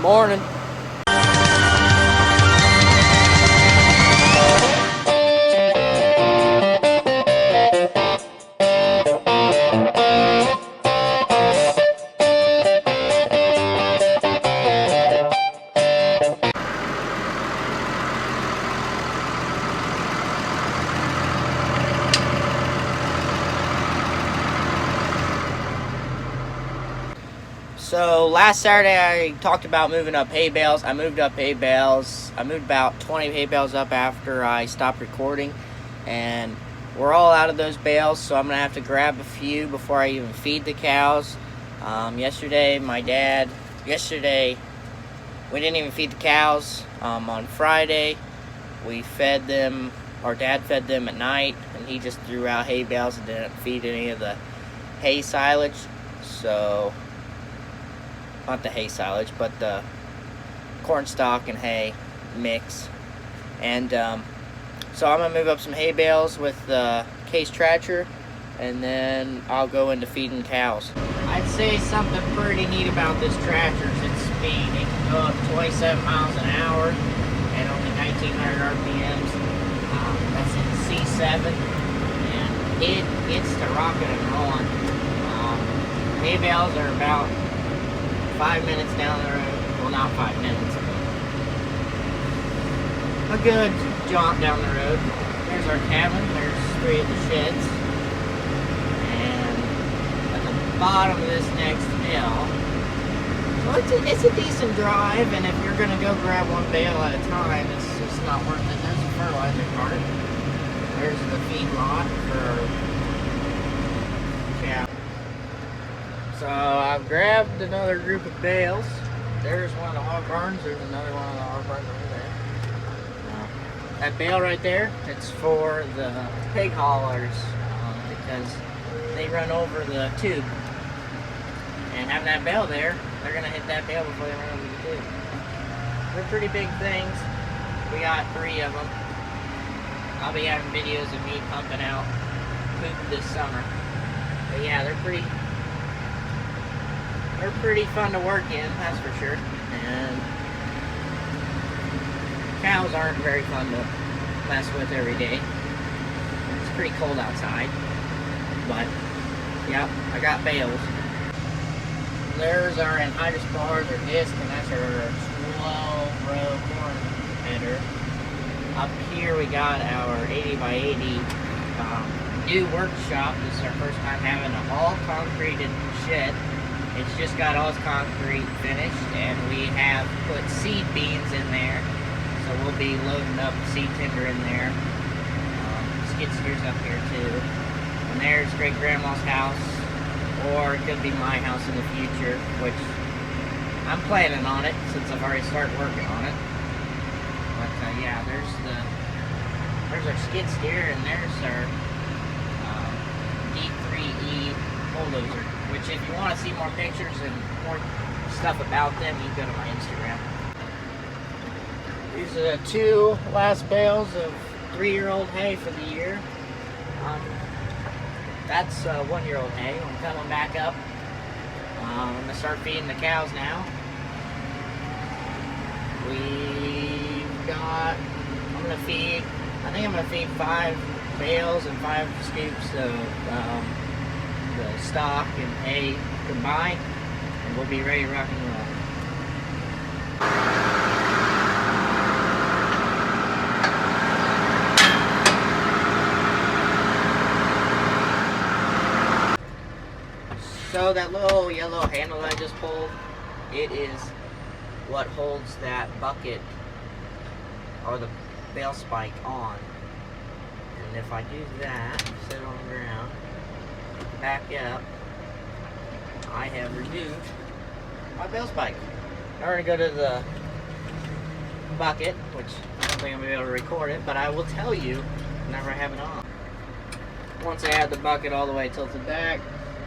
Morning. So last Saturday I talked about moving up hay bales. I moved up hay bales. I moved about 20 hay bales up after I stopped recording, and we're all out of those bales, so I'm gonna have to grab a few before I even feed the cows. Yesterday we didn't even feed the cows. On Friday we fed them. Our dad fed them at night, and he just threw out hay bales and didn't feed any of the hay silage. So not the hay silage, but the corn stalk and hay mix. And so I'm gonna move up some hay bales with the case tractor, and then I'll go into feeding cows. I'd say something pretty neat about this tractor is its speed. It can go up 27 miles an hour at only 1900 RPMs. That's in C7, and it's to rocking and rolling. Hay bales are about 5 minutes down the road. Well, not 5 minutes, but a good jaunt down the road. There's our cabin. There's 3 of the sheds. And at the bottom of this next hill, well, it's a decent drive, and if you're going to go grab one bale at a time, it's just not worth it. There's a fertilizer cart. There's the feed lot for cows. So I've grabbed another group of bales. There's one of the hog barns. There's another one of the hog barns over there. That bale right there, it's for the pig haulers because they run over the tube. And having that bale there, they're going to hit that bale before they run over the tube. They're pretty big things. We got 3 of them. I'll be having videos of me pumping out poop this summer. But yeah, they're pretty fun to work in, that's for sure. And cows aren't very fun to mess with every day. It's pretty cold outside. But, yeah, I got bales. There's our anhydrous bars, or disc, and that's our 12-row corn header. Up here we got our 80 by 80 new workshop. This is our first time having an all-concreted shed. It's just got all its concrete finished, and we have put seed beans in there. So we'll be loading up seed timber in there. Skid steers up here too. And there's great grandma's house, or it could be my house in the future, which I'm planning on it since I've already started working on it. But yeah, there's our skid steer, and there's our D3E bulldozer. Which, if you want to see more pictures and more stuff about them, you can go to my Instagram. These are the 2 last bales of 3-year-old hay for the year. That's 1-year-old hay. I'm coming back up. I'm going to start feeding the cows now. I think I'm going to feed 5 bales and 5 scoops of the stock and hay combined, and we'll be ready to rock and roll. So that little yellow handle that I just pulled, it is what holds that bucket or the bale spike on. And if I do that, sit on the ground, back up, I have removed my bale spike. I'm going to go to the bucket, which I don't think I'm going to be able to record it, but I will tell you whenever I have it on. Once I have the bucket all the way tilted back,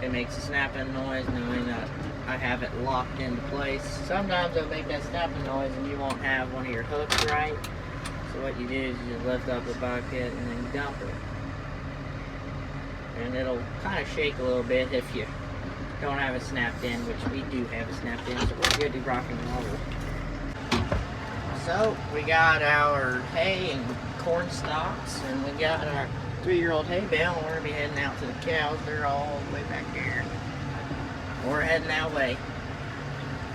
it makes a snapping noise knowing that I have it locked into place. Sometimes it'll make that snapping noise and you won't have one of your hooks right. So what you do is you just lift up the bucket and then dump it. And it'll kind of shake a little bit if you don't have it snapped in, which we do have it snapped in, so we're good to rock and roll. So we got our hay and corn stalks, and we got our 3-year-old hay bale, and we're gonna be heading out to the cows. They're all the way back there. We're heading that way.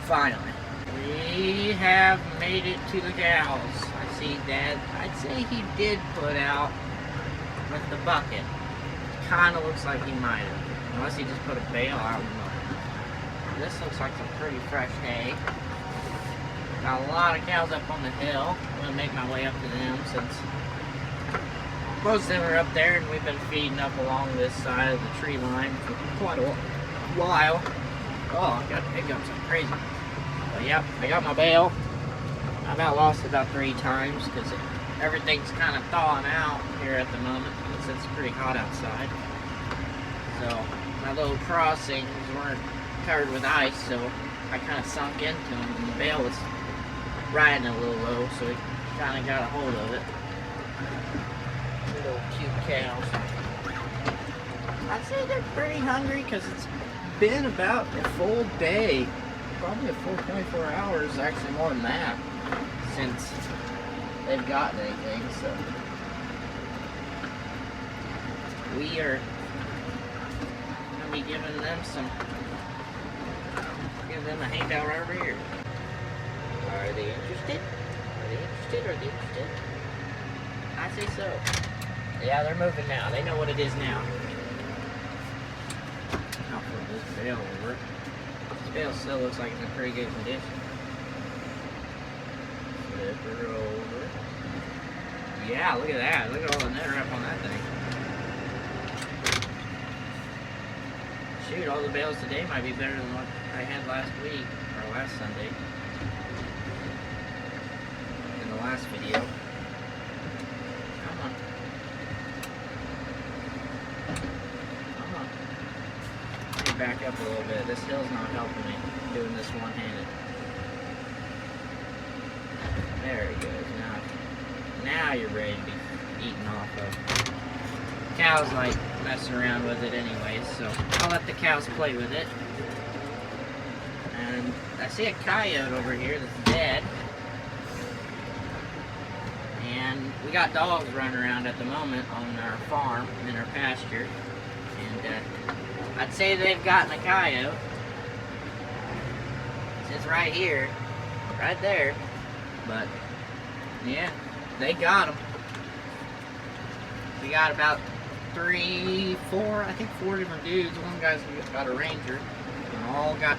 Finally. We have made it to the cows. I see Dad. I'd say he did put out with the bucket. Kinda looks like he might have. Unless he just put a bale out in the mud. This looks like some pretty fresh hay. Got a lot of cows up on the hill. I'm gonna make my way up to them since most of them are up there, and we've been feeding up along this side of the tree line for quite a while. Oh, I got hiccups, I'm crazy. But yep, I got my bale. I've about lost it about 3 times because everything's kind of thawing out here at the moment because it's pretty hot outside. So my little crossings weren't covered with ice, so I kind of sunk into them, and the bale was riding a little low, so we kind of got a hold of it. Little cute cows. I'd say they're pretty hungry because it's been about a full day, probably a full 24 hours, actually more than that, since they've gotten anything. So we are gonna be giving them a handout right over here. Are they interested? Are they interested? Are they interested? I say so. Yeah, they're moving now. They know what it is now. I'll flip this bale over. This bale still looks like it's in pretty good condition. Flip her over. Yeah, look at that. Look at all the net wrap on that thing. Shoot, all the bales today might be better than what I had last week, or last Sunday. In the last video. Come on. Come on. Let me back up a little bit. This hill's not helping me doing this one-handed. There he goes. Now you're ready to be eaten off of. Cows like messing around with it anyways, so I'll let the cows play with it. And I see a coyote over here that's dead. And we got dogs running around at the moment on our farm, in our pasture. And I'd say they've gotten a coyote. It's right here, right there. But yeah, they got them. We got about 4 different dudes. One guy's got a ranger, and all got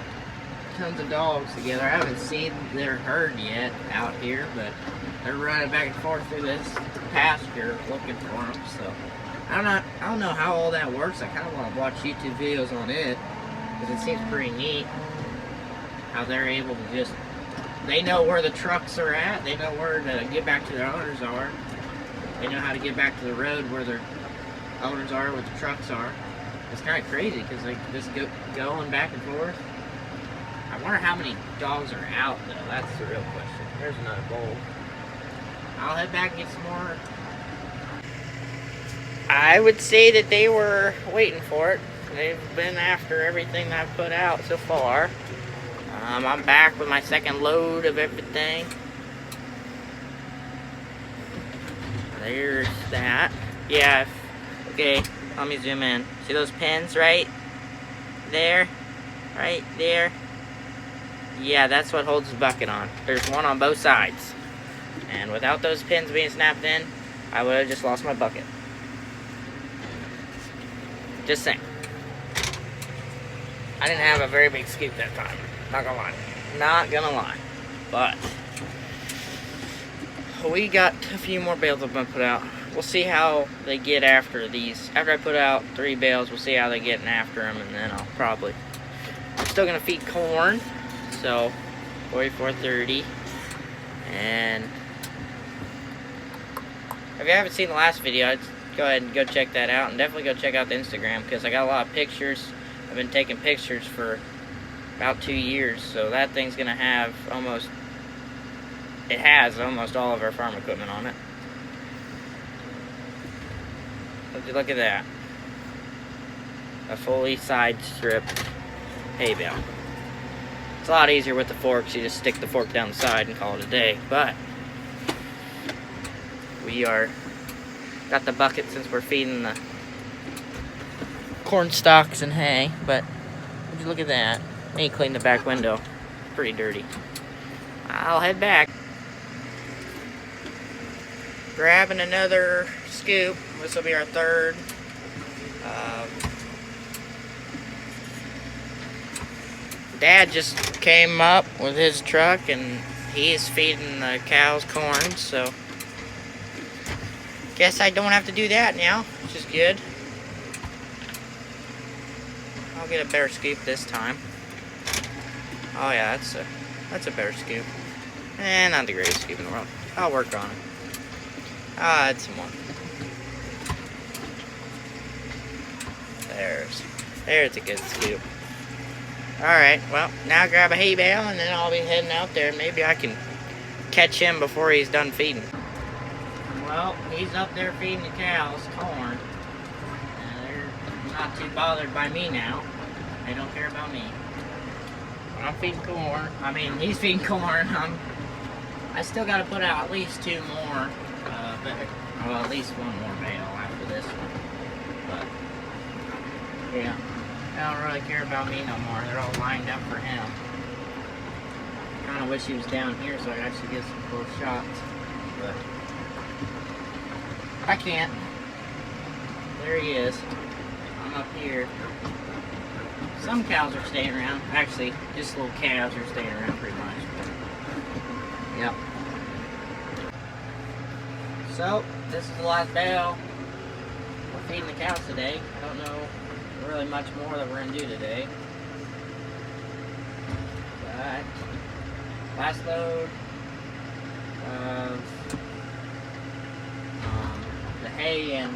tons of dogs together. I haven't seen their herd yet out here, but they're running back and forth through this pasture looking for them. So I don't know how all that works. I kind of want to watch YouTube videos on it because it seems pretty neat how they're able to just, they know where the trucks are at. They know where to get back to their owners are. They know how to get back to the road where their owners are, where the trucks are. It's kind of crazy because they just go going back and forth. I wonder how many dogs are out though. That's the real question. There's another bowl. I'll head back and get some more. I would say that they were waiting for it. They've been after everything that I've put out so far. I'm back with my second load of everything. There's that. Yeah, okay, let me zoom in. See those pins right there? Right there? Yeah, that's what holds the bucket on. There's one on both sides. And without those pins being snapped in, I would have just lost my bucket. Just saying. I didn't have a very big scoop that time. Not gonna lie. Not gonna lie. But we got a few more bales I'm gonna put out. We'll see how they get after these. After I put out 3 bales, we'll see how they're getting after them, and then I'll probably. I'm still gonna feed corn, so 44.30. And if you haven't seen the last video, I'd go ahead and go check that out, and definitely go check out the Instagram because I got a lot of pictures. I've been taking pictures for about 2 years, so that thing's gonna have almost. It has almost all of our farm equipment on it. Look at that. A fully side-stripped hay bale. It's a lot easier with the forks. You just stick the fork down the side and call it a day. But We are got the bucket since we're feeding the corn stalks and hay, but would you look at that? I need to clean the back window. Pretty dirty. I'll head back. Grabbing another scoop. This will be our third. Dad just came up with his truck and he's feeding the cows corn, so guess I don't have to do that now, which is good. I'll get a better scoop this time. Oh yeah, that's a better scoop. Not the greatest scoop in the world. I'll work on it. It's one. There's a good scoop. Alright, well, now grab a hay bale and then I'll be heading out there and maybe I can catch him before he's done feeding. Well, he's up there feeding the cows corn. They're not too bothered by me now. They don't care about me. When I'm feeding corn, he's feeding corn, I still got to put out at least 2 more, well, at least 1 more bale after this one. But, yeah, they don't really care about me no more. They're all lined up for him. Kind of wish he was down here so I could actually get some close shots, but I can't. There he is. I'm up here. Some cows are staying around. Actually, just little calves are staying around pretty much. But, yep. So, this is the last bale. We're feeding the cows today. I don't know really much more that we're going to do today. But, last load of the hay and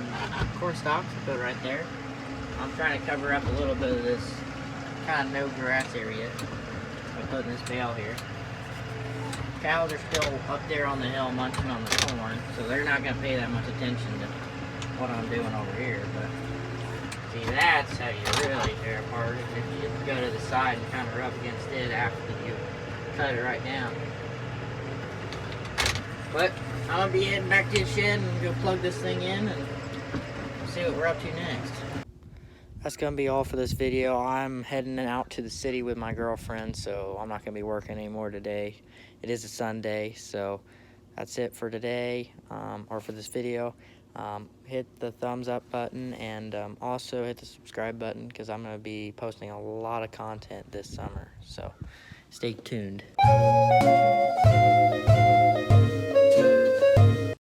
corn stalks. I put it right there. I'm trying to cover up a little bit of this kind of no grass area by putting this bale here. Cows are still up there on the hill munching on the corn, so they're not going to pay that much attention to what I'm doing over here. But see, that's how you really tear apart it. If you just go to the side and kind of rub against it after you cut it right down. But I'm going to be heading back to the shed and go plug this thing in and see what we're up to next. That's going to be all for this video. I'm heading out to the city with my girlfriend, so I'm not going to be working anymore today. It is a Sunday, so that's it for today, or for this video. Hit the thumbs up button and also hit the subscribe button because I'm going to be posting a lot of content this summer, so stay tuned.